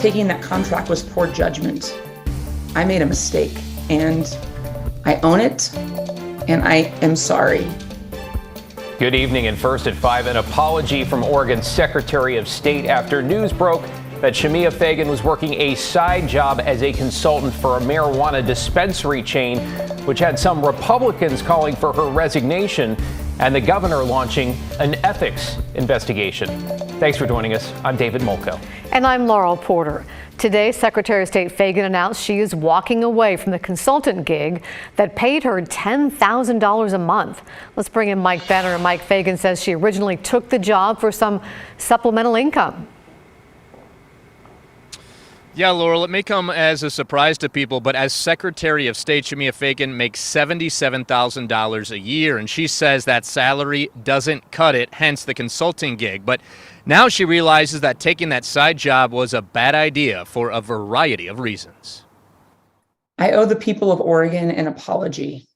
Taking that contract was poor judgment. I made a mistake, and I own it, and I am sorry. Good evening, and first at 5, an apology from Oregon's Secretary of State after news broke that Shemia Fagan was working a side job as a consultant for a marijuana dispensary chain, which had some Republicans calling for her resignation and the governor launching an ethics investigation. Thanks for joining us. I'm David Molko. And I'm Laurel Porter. Today, Secretary of State Fagan announced she is walking away from the consultant gig that paid her $10,000 a month. Let's bring in Mike Benner. Mike, Fagan says she originally took the job for some supplemental income. Yeah, Laurel, it may come as a surprise to people, but as Secretary of State, Shemia Fagan makes $77,000 a year, and she says that salary doesn't cut it, hence the consulting gig. But now she realizes that taking that side job was a bad idea for a variety of reasons. I owe the people of Oregon an apology.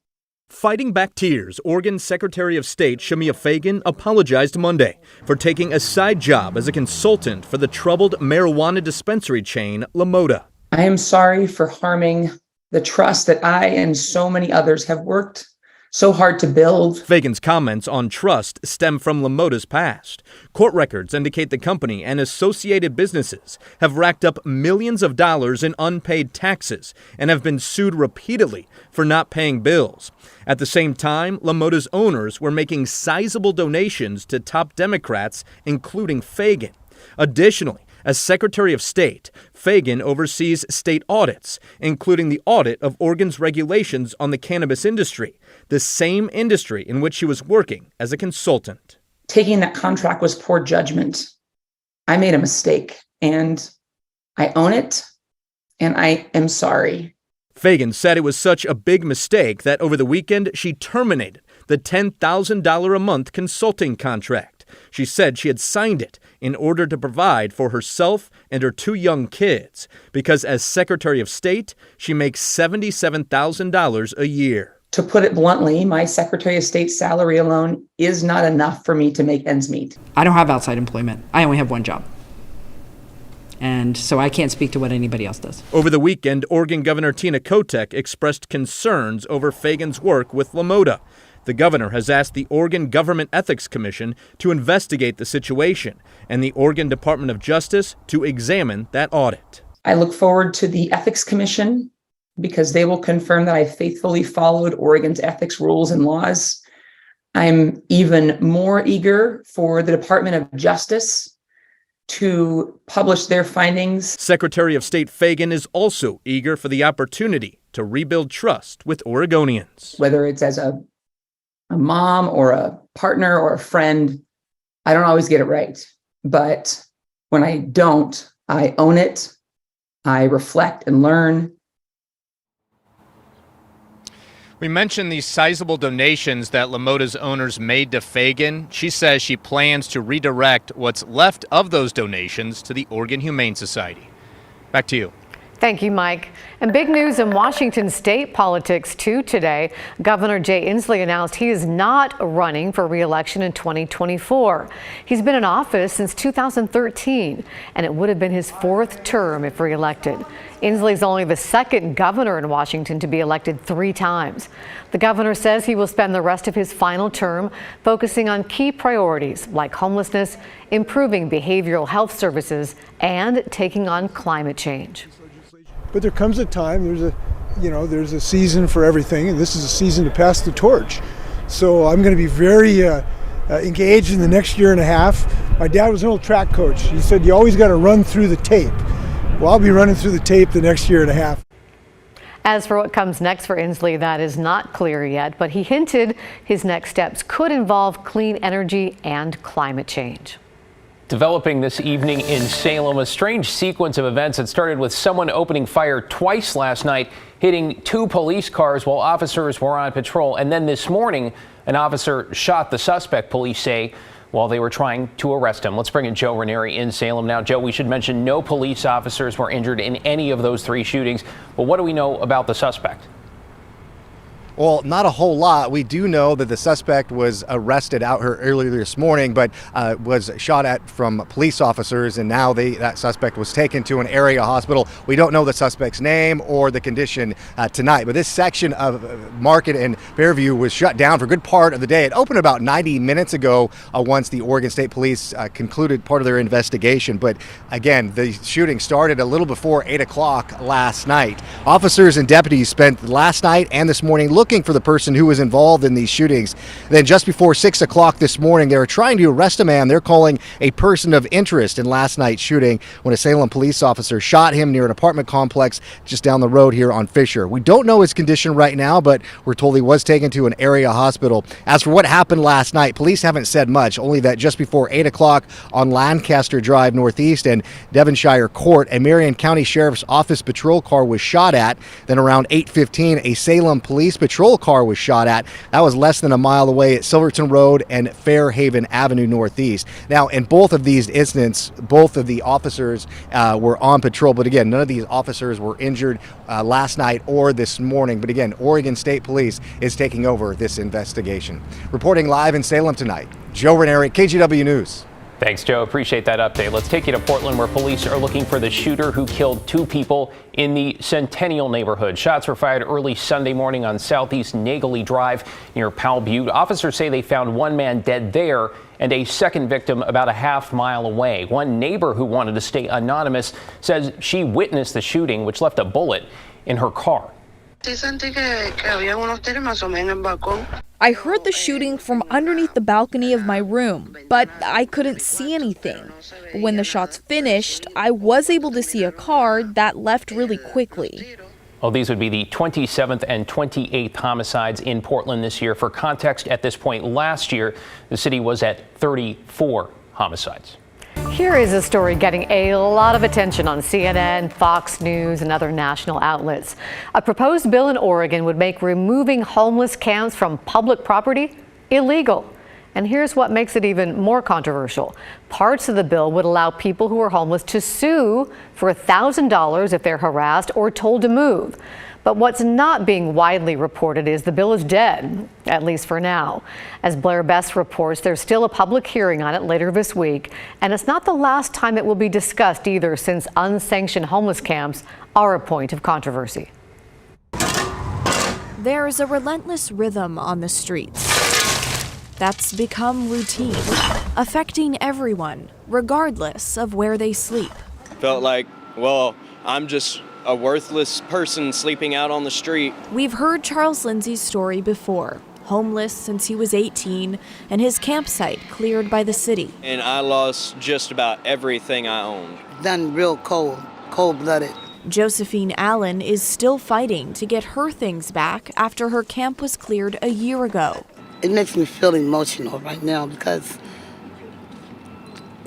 Fighting back tears, Oregon Secretary of State Shemia Fagan apologized Monday for taking a side job as a consultant for the troubled marijuana dispensary chain LaModa. I am sorry for harming the trust that I and so many others have worked so hard to build. Fagan's comments on trust stem from LaModa's past. Court records indicate the company and associated businesses have racked up millions of dollars in unpaid taxes and have been sued repeatedly for not paying bills. At the same time, LaModa's owners were making sizable donations to top Democrats, including Fagan. Additionally, as Secretary of State, Fagan oversees state audits, including the audit of Oregon's regulations on the cannabis industry, the same industry in which she was working as a consultant. Taking that contract was poor judgment. I made a mistake, and I own it, and I am sorry. Fagan said it was such a big mistake that over the weekend she terminated the $10,000 a month consulting contract. She said she had signed it in order to provide for herself and her 2 young kids, because as Secretary of State, she makes $77,000 a year. To put it bluntly, my Secretary of State salary alone is not enough for me to make ends meet. I don't have outside employment. I only have one job. And so I can't speak to what anybody else does. Over the weekend, Oregon Governor Tina Kotek expressed concerns over Fagan's work with LaModa. The governor has asked the Oregon Government Ethics Commission to investigate the situation and the Oregon Department of Justice to examine that audit. I look forward to the Ethics Commission because they will confirm that I faithfully followed Oregon's ethics rules and laws. I'm even more eager for the Department of Justice to publish their findings. Secretary of State Fagan is also eager for the opportunity to rebuild trust with Oregonians. Whether it's as a mom or a partner or a friend, I don't always get it right. But when I don't, I own it. I reflect and learn. We mentioned these sizable donations that LaModa's owners made to Fagan. She says she plans to redirect what's left of those donations to the Oregon Humane Society. Back to you. Thank you, Mike. And big news in Washington state politics, too, today. Governor Jay Inslee announced he is not running for re-election in 2024. He's been in office since 2013, and it would have been his 4th term if re-elected. Inslee's only the 2nd governor in Washington to be elected 3 times. The governor says he will spend the rest of his final term focusing on key priorities like homelessness, improving behavioral health services, and taking on climate change. But there comes a time, there's a season for everything, and this is a season to pass the torch. So I'm going to be very engaged in the next year and a half. My dad was an old track coach. He said, you always got to run through the tape. Well, I'll be running through the tape the next year and a half. As for what comes next for Inslee, that is not clear yet, but he hinted his next steps could involve clean energy and climate change. Developing this evening in Salem, a strange sequence of events that started with someone opening fire twice last night, hitting 2 police cars while officers were on patrol. And then this morning, an officer shot the suspect, police say, while they were trying to arrest him. Let's bring in Joe Ranieri in Salem now. Joe, we should mention no police officers were injured in any of those 3 shootings. But what do we know about the suspect? Well, not a whole lot. We do know that the suspect was arrested out here earlier this morning, but was shot at from police officers, and now that suspect was taken to an area hospital. We don't know the suspect's name or the condition tonight, but this section of Market and Fairview was shut down for a good part of the day. It opened about 90 minutes ago once the Oregon State Police concluded part of their investigation. But again, the shooting started a little before 8 o'clock last night. Officers and deputies spent last night and this morning looking for the person who was involved in these shootings. Then just before 6 o'clock this morning, they were trying to arrest a man they're calling a person of interest in last night's shooting when a Salem police officer shot him near an apartment complex just down the road here on Fisher. We don't know his condition right now, but we're told he was taken to an area hospital. As for what happened last night, police haven't said much, only that just before 8 o'clock on Lancaster Drive Northeast and Devonshire Court, a Marion County Sheriff's Office patrol car was shot at. Then around 8:15, a Salem police patrol car was shot at. That was less than a mile away at Silverton Road and Fairhaven Avenue Northeast. Now, in both of these incidents, both of the officers were on patrol, but again, none of these officers were injured last night or this morning. But again, Oregon State Police is taking over this investigation. Reporting live in Salem tonight, Joe Ranieri, KGW News. Thanks, Joe. Appreciate that update. Let's take you to Portland, where police are looking for the shooter who killed 2 people in the Centennial neighborhood. Shots were fired early Sunday morning on Southeast Nageley Drive near Powell Butte. Officers say they found one man dead there and a second victim about a half-mile away. One neighbor who wanted to stay anonymous says she witnessed the shooting, which left a bullet in her car. I heard the shooting from underneath the balcony of my room, but I couldn't see anything. When the shots finished, I was able to see a car that left really quickly. Well, these would be the 27th and 28th homicides in Portland this year. For context, at this point last year, the city was at 34 homicides. Here is a story getting a lot of attention on CNN, Fox News, and other national outlets. A proposed bill in Oregon would make removing homeless camps from public property illegal. And here's what makes it even more controversial. Parts of the bill would allow people who are homeless to sue for $1,000 if they're harassed or told to move. But what's not being widely reported is the bill is dead, at least for now. As Blair Best reports, there's still a public hearing on it later this week, and it's not the last time it will be discussed either, since unsanctioned homeless camps are a point of controversy. There's a relentless rhythm on the streets that's become routine, affecting everyone, regardless of where they sleep. Felt like, well, I'm just a worthless person sleeping out on the street. We've heard Charles Lindsay's story before. Homeless since he was 18 and his campsite cleared by the city. And I lost just about everything I owned. Done real cold-blooded. Josephine Allen is still fighting to get her things back after her camp was cleared a year ago. It makes me feel emotional right now because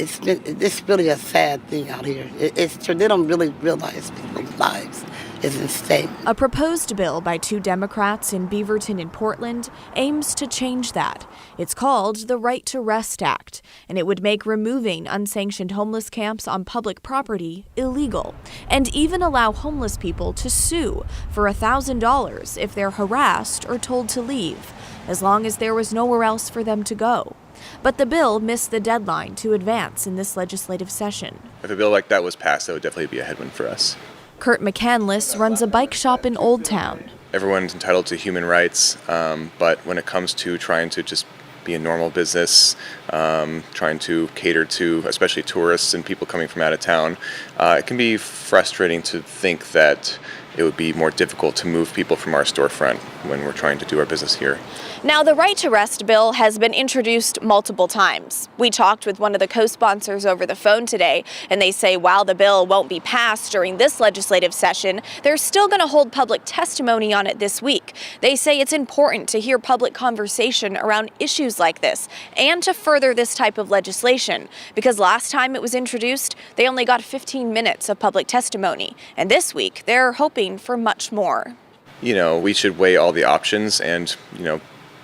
it's really a sad thing out here. They don't really realize people's lives is in stake. A proposed bill by 2 Democrats in Beaverton and Portland aims to change that. It's called the Right to Rest Act, and it would make removing unsanctioned homeless camps on public property illegal, and even allow homeless people to sue for $1,000 if they're harassed or told to leave, as long as there was nowhere else for them to go. But the bill missed the deadline to advance in this legislative session. If a bill like that was passed, that would definitely be a headwind for us. Kurt McCandless runs a bike shop in Old Town. Everyone's entitled to human rights, but when it comes to trying to just be a normal business, trying to cater to especially tourists and people coming from out of town, it can be frustrating to think that it would be more difficult to move people from our storefront when we're trying to do our business here. Now, the Right to Rest bill has been introduced multiple times. We talked with one of the co-sponsors over the phone today, and they say while the bill won't be passed during this legislative session, they're still going to hold public testimony on it this week. They say it's important to hear public conversation around issues like this and to further this type of legislation, because last time it was introduced, they only got 15 minutes of public testimony, and this week they're hoping for much more. We should weigh all the options and,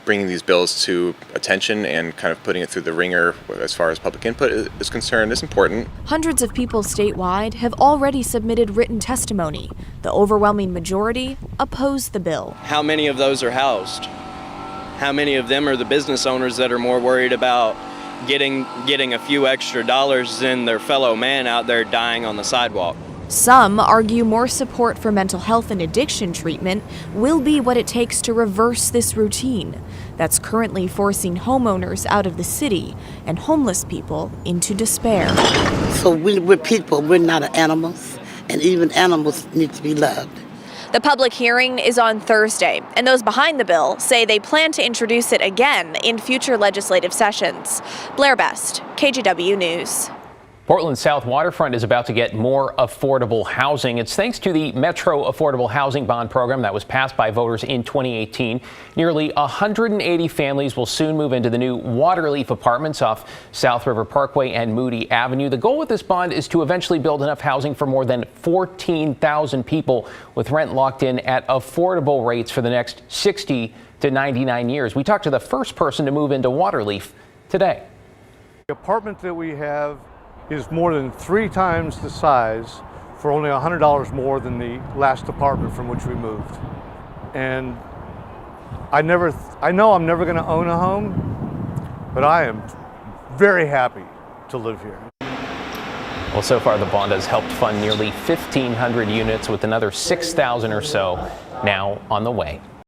bringing these bills to attention and kind of putting it through the ringer as far as public input is concerned is important. Hundreds of people statewide have already submitted written testimony. The overwhelming majority oppose the bill. How many of those are housed? How many of them are the business owners that are more worried about getting a few extra dollars than their fellow man out there dying on the sidewalk? Some argue more support for mental health and addiction treatment will be what it takes to reverse this routine that's currently forcing homeowners out of the city and homeless people into despair. So we're people, we're not animals, and even animals need to be loved. The public hearing is on Thursday, and those behind the bill say they plan to introduce it again in future legislative sessions. Blair Best, KGW News. Portland's South Waterfront is about to get more affordable housing. It's thanks to the Metro Affordable Housing Bond program that was passed by voters in 2018. Nearly 180 families will soon move into the new Waterleaf Apartments off South River Parkway and Moody Avenue. The goal with this bond is to eventually build enough housing for more than 14,000 people with rent locked in at affordable rates for the next 60 to 99 years. We talked to the first person to move into Waterleaf today. The apartment that we have is more than 3 times the size for only $100 more than the last apartment from which we moved. And I know I'm never going to own a home, but I am very happy to live here. Well, so far the bond has helped fund nearly 1,500 units with another 6,000 or so now on the way.